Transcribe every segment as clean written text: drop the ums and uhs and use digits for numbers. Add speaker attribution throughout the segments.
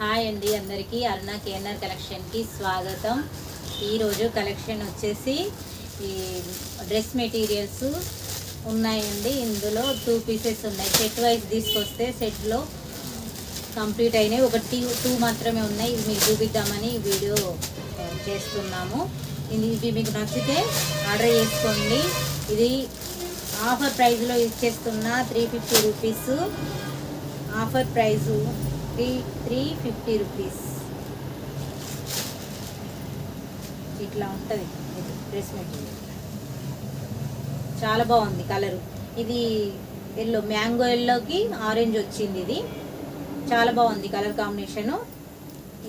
Speaker 1: Hi అండి అందరికీ అరుణ KNR కలెక్షన్కి స్వాగతం. ఈరోజు కలెక్షన్ వచ్చేసి ఈ డ్రెస్ మెటీరియల్స్ ఉన్నాయండి. ఇందులో 2 పీసెస్ ఉన్నాయి. సెట్ వైజ్ తీసుకొస్తే సెట్లో కంప్లీట్ అయినాయి. ఒక 2 మాత్రమే ఉన్నాయి. ఇది మీకు చూపిద్దామని వీడియో చేస్తున్నాము. ఇవి మీకు నచ్చితే ఆర్డర్ చేసుకోండి. ఇది ఆఫర్ ప్రైస్లో ఇచ్చేస్తున్న 350 రూపీస్. Offer price 350 rupees. ఇట్లా ఉంటుంది డ్రెస్ మెటీరియల్. చాలా బాగుంది కలరు. ఇది ఎల్లో, మ్యాంగో ఎల్లోకి ఆరెంజ్ వచ్చింది. ఇది చాలా బాగుంది కలర్ కాంబినేషను.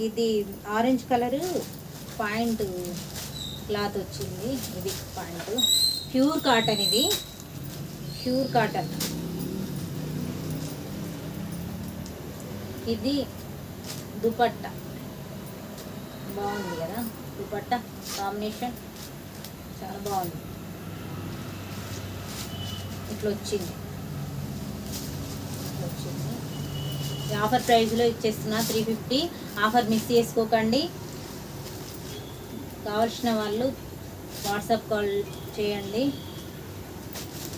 Speaker 1: ఇది ఆరెంజ్ కలరు పాయింట్ క్లాత్ వచ్చింది. ఇది పాయింట్ ప్యూర్ కాటన్. ఇది ప్యూర్ కాటన్. ఇది దుపట్టా బాగుంది కదా. దుపట్టా కాంబినేషన్ చాలా బాగుంది. ఇట్లా వచ్చింది. ఆఫర్ ప్రైస్లో ఇచ్చేస్తున్నా 350. ఆఫర్ మిస్ చేసుకోకండి. కావాల్సిన వాళ్ళు వాట్సాప్ కాల్ చేయండి.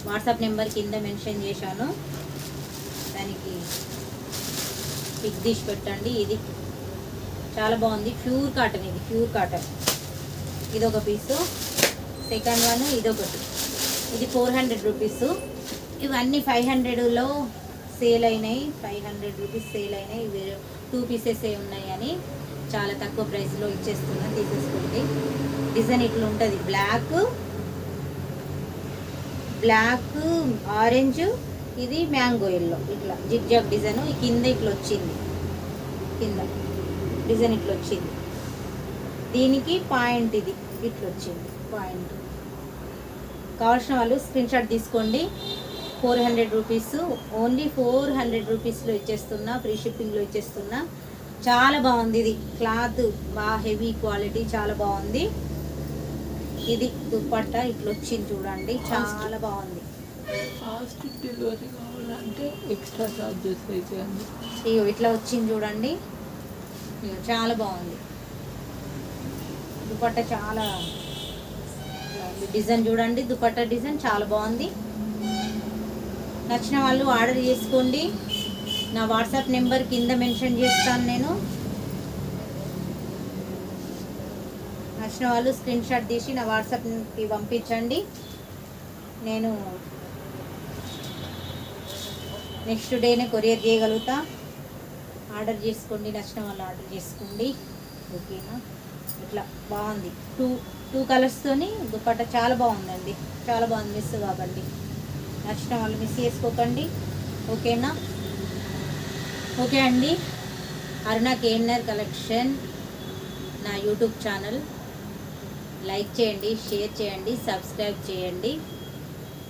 Speaker 1: వాట్సాప్ నెంబర్ కింద మెన్షన్ చేశాను, దానికి పిక్ తీసి పెట్టండి. ఇది చాలా బాగుంది. Pure cotton. ఇది ప్యూర్ కాటన్. ఇది ఒక పీసు. సెకండ్ వన్ ఇదొకటి. ఇది 400 రూపీస్. ఇవన్నీ 500లో సేల్ అయినాయి. 500 రూపీస్ సేల్ అయినాయి. ఇవి 2 పీసెస్ ఉన్నాయి అని చాలా తక్కువ ప్రైస్లో ఇచ్చేస్తున్నా. తీసేసుకోండి. డిజైన్ ఇట్లా ఉంటుంది. బ్లాక్ ఆరెంజ్, ఇది మ్యాంగో ఎల్లో. ఇట్లా జిగ్జాగ్ డిజైన్. ఈ కింద ఇట్లా వచ్చింది. కింద డిజైన్ ఇట్లా వచ్చింది. దీనికి పాయింట్ ఇది ఇట్లా వచ్చింది పాయింట్. కావాల్సిన వాళ్ళు స్క్రీన్ షాట్ తీసుకోండి. 400 రూపీస్. ఓన్లీ 400 రూపీస్లో ఇచ్చేస్తున్నా. ఫ్రీ షిప్పింగ్లో ఇచ్చేస్తున్నా. చాలా బాగుంది. ఇది క్లాత్ బాగా హెవీ క్వాలిటీ, చాలా బాగుంది. ఇది దుపట్టా ఇట్లా వచ్చింది చూడండి. చాలా బాగుంది.
Speaker 2: ఫాస్ట్ డెలివరీ కావాలంటే ఎక్స్ట్రా చార్జెస్ అయితే అండి.
Speaker 1: ఇగో ఇట్లా వచ్చింది చూడండి. చాలా బాగుంది దుపట్టా. చాలా డిజైన్ చూడండి. దుపట్టా డిజైన్ చాలా బాగుంది. నచ్చిన వాళ్ళు ఆర్డర్ చేసుకోండి. నా వాట్సాప్ నెంబర్ కింద మెన్షన్ చేస్తాను నేను. నచ్చిన వాళ్ళు స్క్రీన్ షాట్ తీసి నా వాట్సాప్కి పంపించండి. నేను నెక్స్ట్ డేనే కొరియర్ చేయగలుగుతా. ఆర్డర్ చేసుకోండి. నచ్చిన వాళ్ళు ఆర్డర్ చేసుకోండి. ఓకేనా. ఇట్లా బాగుంది. టూ కలర్స్తోని దుపట్టా చాలా బాగుందండి. చాలా బాగుంది. మిస్ కాకండి. నచ్చిన వాళ్ళు మిస్ చేసుకోకండి. ఓకేనా. ఓకే అండి. అరుణ కేఎన్ఆర్ కలెక్షన్ నా యూట్యూబ్ ఛానల్. లైక్ చేయండి, షేర్ చేయండి, సబ్స్క్రైబ్ చేయండి.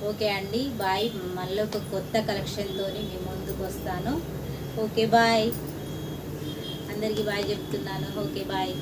Speaker 1: ఓకే అండి. బాయ్. మళ్ళీ ఒక కొత్త కలెక్షన్తో మీ ముందుకు వస్తాను. Okay bye. అందరికీ బాయ్ చెప్తున్నాను. Okay bye.